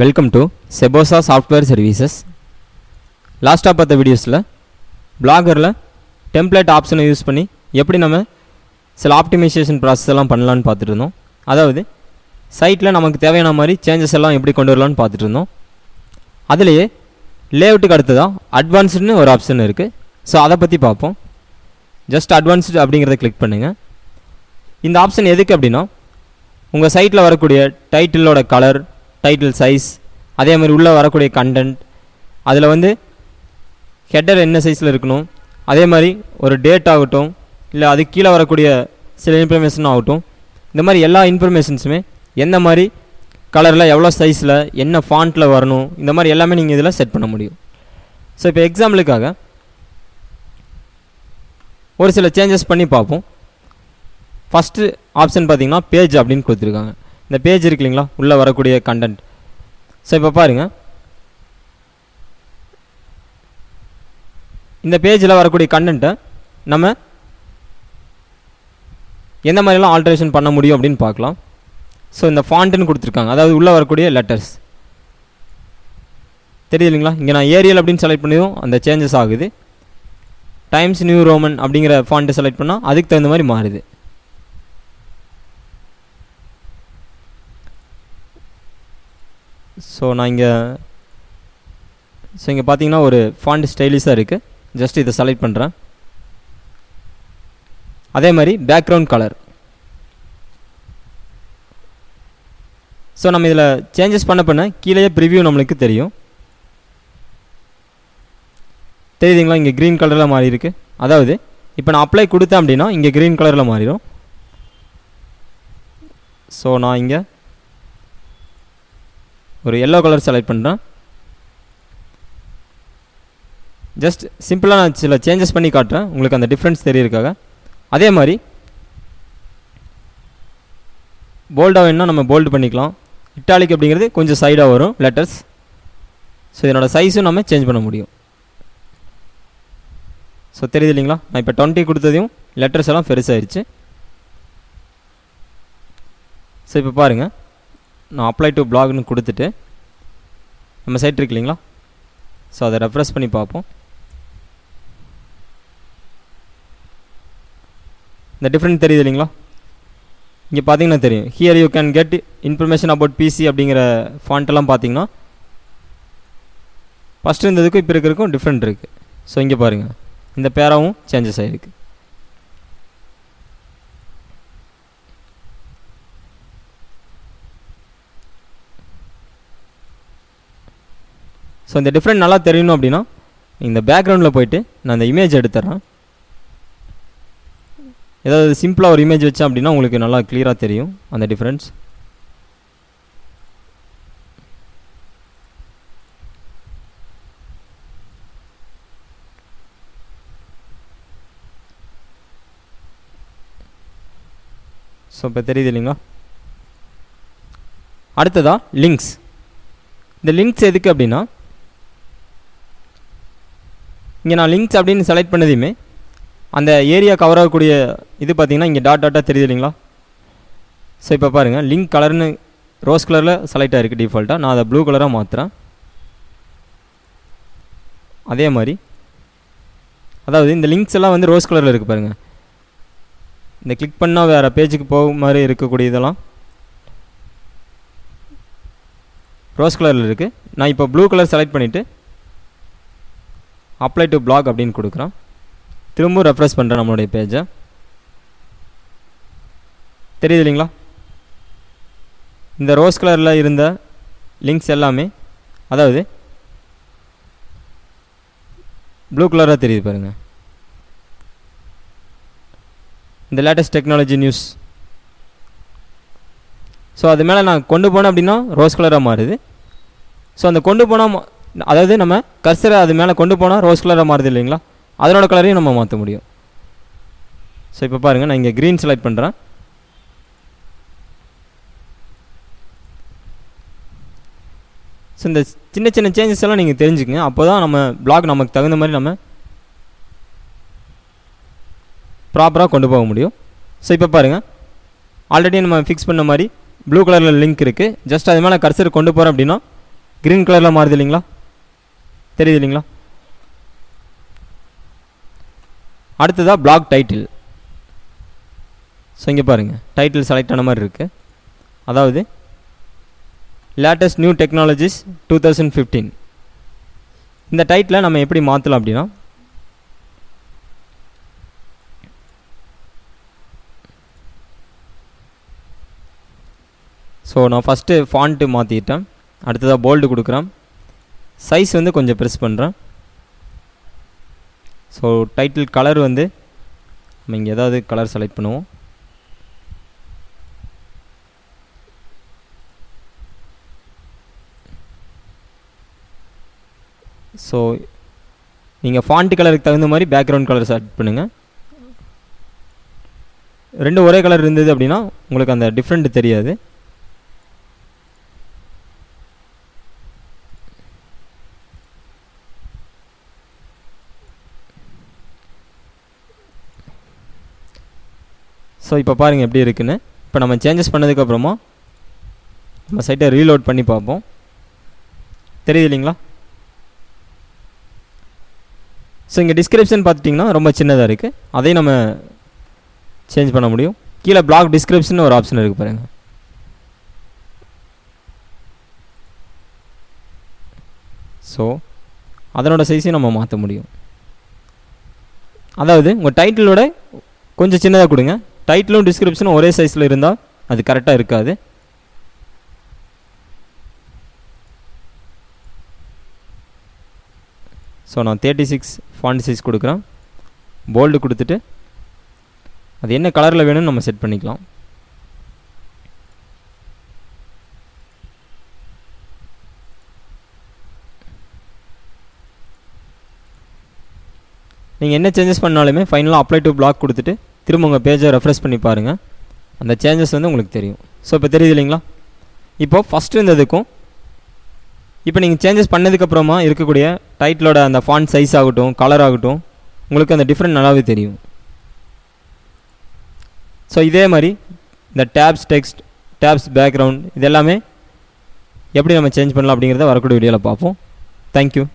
Welcome to செபோசா software services. லாஸ்ட்டாக பார்த்த வீடியோஸில் பிளாகரில் டெம்ப்ளேட் ஆப்ஷனை யூஸ் பண்ணி எப்படி நம்ம சில ஆப்டிமைசேஷன் ப்ராசஸ் எல்லாம் பண்ணலான்னு பார்த்துட்டு இருந்தோம். அதாவது சைட்டில் நமக்கு தேவையான மாதிரி சேஞ்சஸ் எல்லாம் எப்படி கொண்டு வரலான்னு பார்த்துட்டு இருந்தோம். அதுலேயே லேஅவுட்டுக்கு அடுத்ததான் அட்வான்ஸ்டுன்னு ஒரு ஆப்ஷன் இருக்குது. ஸோ அதை பற்றி பார்ப்போம். ஜஸ்ட் அட்வான்ஸ்டு அப்படிங்கிறத கிளிக் பண்ணுங்கள். இந்த ஆப்ஷன் எதுக்கு அப்படின்னா, உங்கள் சைட்டில் வரக்கூடிய டைட்டிலோட கலர், டைட்டில் சைஸ், அதே மாதிரி உள்ளே வரக்கூடிய கண்டென்ட், அதில் வந்து ஹெட்டர் என்ன சைஸில் இருக்கணும், அதே மாதிரி ஒரு டேட் ஆகட்டும், இல்லை அதுக்கு கீழே வரக்கூடிய சில இன்ஃபர்மேஷன் ஆகட்டும், இந்த மாதிரி எல்லா இன்ஃபர்மேஷன்ஸுமே எந்த மாதிரி கலரில், எவ்வளோ சைஸில், என்ன ஃபாண்ட்டில் வரணும், இந்த மாதிரி எல்லாமே நீங்கள் இதில் செட் பண்ண முடியும். ஸோ இப்போ எக்ஸாம்பிளுக்காக ஒரு சில சேஞ்சஸ் பண்ணி பார்ப்போம். ஃபஸ்ட்டு ஆப்ஷன் பார்த்திங்கன்னா பேஜ் அப்படின்னு கொடுத்துருக்காங்க. இந்த பேஜ் இருக்கு இல்லைங்களா, உள்ளே வரக்கூடிய கண்டென்ட். ஸோ இப்போ பாருங்கள், இந்த பேஜில் வரக்கூடிய கண்டென்ட்டை நம்ம எந்த மாதிரிலாம் ஆல்ட்ரேஷன் பண்ண முடியும் அப்படின்னு பார்க்கலாம். ஸோ இந்த ஃபாண்ட்டுன்னு கொடுத்துருக்காங்க, அதாவது உள்ளே வரக்கூடிய லெட்டர்ஸ் தெரியுது இல்லைங்களா. இங்கே நான் ஏரியல் அப்படின்னு செலக்ட் பண்ணியும் அந்த சேஞ்சஸ் ஆகுது. டைம்ஸ் நியூ ரோமன் அப்படிங்கிற ஃபாண்ட்டை செலக்ட் பண்ணால் அதுக்கு தகுந்த மாதிரி மாறுது. ஸோ இங்கே பார்த்தீங்கன்னா ஒரு ஃபாண்ட் ஸ்டைலிஷாக இருக்குது. ஜஸ்ட் இதை செலக்ட் பண்ணுறேன். அதே மாதிரி பேக்ரவுண்ட் கலர். ஸோ நம்ம இதில் சேஞ்சஸ் பண்ண கீழே ப்ரிவ்யூ நம்மளுக்கு தெரியும். தெரியுதுங்களா, இங்கே க்ரீன் கலரில் மாறி இருக்கு. அதாவது இப்போ நான் அப்ளை கொடுத்தேன் அப்படின்னா இங்கே க்ரீன் கலரில் மாறிடும். ஸோ நான் இங்கே ஒரு எல்லோ கலர் செலக்ட் பண்ணுறேன். ஜஸ்ட் சிம்பிளாக நான் சில சேஞ்சஸ் பண்ணி காட்டுறேன், உங்களுக்கு அந்த டிஃப்ரென்ஸ் தெரியறதுக்காக. அதே மாதிரி போல்டாக வேணுன்னா நம்ம போல்டு பண்ணிக்கலாம். இட்டாலிக் அப்படிங்கிறது கொஞ்சம் சைடாக வரும் லெட்டர்ஸ். ஸோ இதனோட சைஸும் நம்ம சேஞ்ச் பண்ண முடியும். ஸோ தெரியுது இல்லைங்களா, நான் இப்போ 20 கொடுத்ததையும் லெட்டர்ஸ் எல்லாம் பெருசாகிடுச்சு. ஸோ இப்போ பாருங்கள், நான் அப்ளை டு பிளாக்னு கொடுத்துட்டு நம்ம சைட் இருக்கு இல்லைங்களா, ஸோ அதை ரெஃப்ரெஷ் பண்ணி பார்ப்போம். இந்த டிஃப்ரெண்ட் தெரியுது இல்லைங்களா. இங்கே பார்த்தீங்கன்னா தெரியும், here you can get information about PC அப்படிங்கிற ஃபாண்ட்டெல்லாம் பார்த்தீங்கன்னா ஃபஸ்ட்டு இருந்ததுக்கும் இப்போ இருக்கிறதுக்கும் டிஃப்ரெண்ட் இருக்குது. ஸோ இங்கே பாருங்கள், இந்த பேராவும் சேஞ்சஸ் ஆகிருக்கு. ஸோ இந்த டிஃப்ரெண்ட் நல்லா தெரியணும் அப்படின்னா இந்த பேக்ரவுண்டில் போயிட்டு நான் இந்த இமேஜ் எடுத்துட்றேன். ஏதாவது சிம்பிளாக ஒரு இமேஜ் வச்சேன் அப்படின்னா உங்களுக்கு நல்லா கிளியராக தெரியும் அந்த டிஃப்ரென்ஸ். ஸோ இப்போ தெரியுது இல்லைங்களா. அடுத்ததாக லிங்க்ஸ். இந்த லிங்க்ஸ் எதுக்கு அப்படின்னா, இங்கே நான் லிங்க்ஸ் அப்படின்னு செலக்ட் பண்ணதையுமே அந்த ஏரியா கவர் ஆகக்கூடிய இது பார்த்திங்கன்னா இங்கே டாட்டாக தெரியுது இல்லைங்களா. ஸோ இப்போ பாருங்கள், லிங்க் கலர்னு ரோஸ் கலரில் செலக்ட் ஆகிருக்கு டிஃபால்ட்டாக. நான் அதை ப்ளூ கலராக மாற்றுறேன். அதே மாதிரி அதாவது இந்த லிங்க்ஸ் எல்லாம் வந்து ரோஸ் கலரில் இருக்குது பாருங்கள். இந்த கிளிக் பண்ணால் வேறு பேஜுக்கு போகும் மாதிரி இருக்கக்கூடிய இதெல்லாம் ரோஸ் கலரில் இருக்குது. நான் இப்போ ப்ளூ கலர் செலக்ட் பண்ணிவிட்டு அப்ளை டு பிளாக் அப்படின்னு கொடுக்குறேன். திரும்ப ரெஃப்ரெஷ் பண்ணுறேன் நம்மளுடைய பேஜை. தெரியுது இல்லைங்களா, இந்த ரோஸ் கலரில் இருந்த லிங்க்ஸ் எல்லாமே அதாவது ப்ளூ கலராக தெரியுது பாருங்கள். இந்த லேட்டஸ்ட் டெக்னாலஜி நியூஸ். ஸோ அது மேலே நான் கொண்டு போனேன் அப்படின்னா ரோஸ் கலராக மாறுது. ஸோ அந்த கொண்டு போனால் அதாவது நம்ம கர்சரை அது மேலே கொண்டு போனால் ரோஸ் கலராக மாறுது இல்லைங்களா, அதனோட கலரையும் நம்ம மாற்ற முடியும். ஸோ இப்போ பாருங்கள், நான் இங்கே க்ரீன் செலக்ட் பண்ணுறேன். ஸோ இந்த சின்ன சின்ன சேஞ்சஸ் எல்லாம் நீங்கள் தெரிஞ்சுக்கங்க. அப்போ தான் நம்ம பிளாக் நமக்கு தகுந்த மாதிரி நம்ம ப்ராப்பராக கொண்டு போக முடியும். ஸோ இப்போ பாருங்கள், ஆல்ரெடி நம்ம ஃபிக்ஸ் பண்ண மாதிரி ப்ளூ கலரில் லிங்க் இருக்குது. ஜஸ்ட் அது மேலே கர்சர் கொண்டு போகிறோம் அப்படின்னா க்ரீன் கலரில் மாறுது இல்லைங்களா, தெரியுது இல்லைங்களா. அடுத்ததாக பிளாக் டைட்டில். ஸோ இங்கே பாருங்கள், டைட்டில் செலக்ட் ஆன மாதிரி இருக்குது. அதாவது லேட்டஸ்ட் நியூ டெக்னாலஜிஸ் 2015. இந்த டைட்டிலை நம்ம எப்படி மாற்றலாம் அப்படின்னா, ஸோ நான் ஃபஸ்ட்டு ஃபாண்ட்டு மாற்றிட்டேன். அடுத்ததாக போல்டு கொடுக்குறேன். சைஸ் வந்து கொஞ்சம் ப்ரெஸ் பண்ணுறேன். ஸோ டைட்டில் கலர் வந்து நம்ம இங்கே ஏதாவது கலர் செலக்ட் பண்ணுவோம். ஸோ நீங்கள் ஃபாண்ட் கலருக்கு தகுந்த மாதிரி பேக்ரவுண்ட் கலர் செலக்ட் பண்ணுங்கள். ரெண்டு ஒரே கலர் இருந்தது அப்படின்னா உங்களுக்கு அந்த டிஃப்ரெண்ட் தெரியாது. ஸோ இப்போ பாருங்கள் எப்படி இருக்குன்னு. இப்போ நம்ம சேஞ்சஸ் பண்ணதுக்கப்புறமா நம்ம சைட்டை ரீலோட் பண்ணி பார்ப்போம். தெரியுது இல்லைங்களா. ஸோ இங்கே டிஸ்கிரிப்ஷன் பார்த்துட்டிங்கன்னா ரொம்ப சின்னதாக இருக்குது. அதையும் நம்ம சேஞ்ச் பண்ண முடியும். கீழே பிளாக் டிஸ்கிரிப்ஷன் ஒரு ஆப்ஷன் இருக்குது பாருங்கள். ஸோ அதனோட சைஸையும் நம்ம மாற்ற முடியும். அதாவது உங்கள் டைட்டிலோட கொஞ்சம் சின்னதாக கொடுங்க. டைட்டிலும் டிஸ்கிரிப்ஷனும் ஒரே சைஸில் இருந்தால் அது கரெக்டாக இருக்காது. ஸோ நான் 36 ஃபாண்ட் சைஸ் கொடுக்குறேன். போல்டு கொடுத்துட்டு அது என்ன கலரில் வேணும்னு நம்ம செட் பண்ணிக்கலாம். நீங்கள் என்ன சேஞ்சஸ் பண்ணாலுமே ஃபைனலாக அப்ளை டு பிளாக் கொடுத்துட்டு திரும்ப உங்கள் பேஜை ரெஃப்ரெஷ் பண்ணி பாருங்கள். அந்த சேஞ்சஸ் வந்து உங்களுக்கு தெரியும். ஸோ இப்போ தெரியுது இல்லைங்களா. இப்போது ஃபஸ்ட்டு இருந்ததுக்கும் இப்போ நீங்கள் சேஞ்சஸ் பண்ணதுக்கப்புறமா இருக்கக்கூடிய டைட்டிலோட அந்த ஃபாண்ட் சைஸ் ஆகட்டும், கலர் ஆகட்டும், உங்களுக்கு அந்த டிஃப்ரெண்ட் நல்லாவே தெரியும். ஸோ இதே மாதிரி இந்த டேப்ஸ் டெக்ஸ்ட், டேப்ஸ் பேக்ரவுண்ட், இது எல்லாமே எப்படி நம்ம சேஞ்ச் பண்ணலாம் அப்படிங்கிறத வரக்கூடிய வீடியோவில் பார்ப்போம். தேங்க்யூ.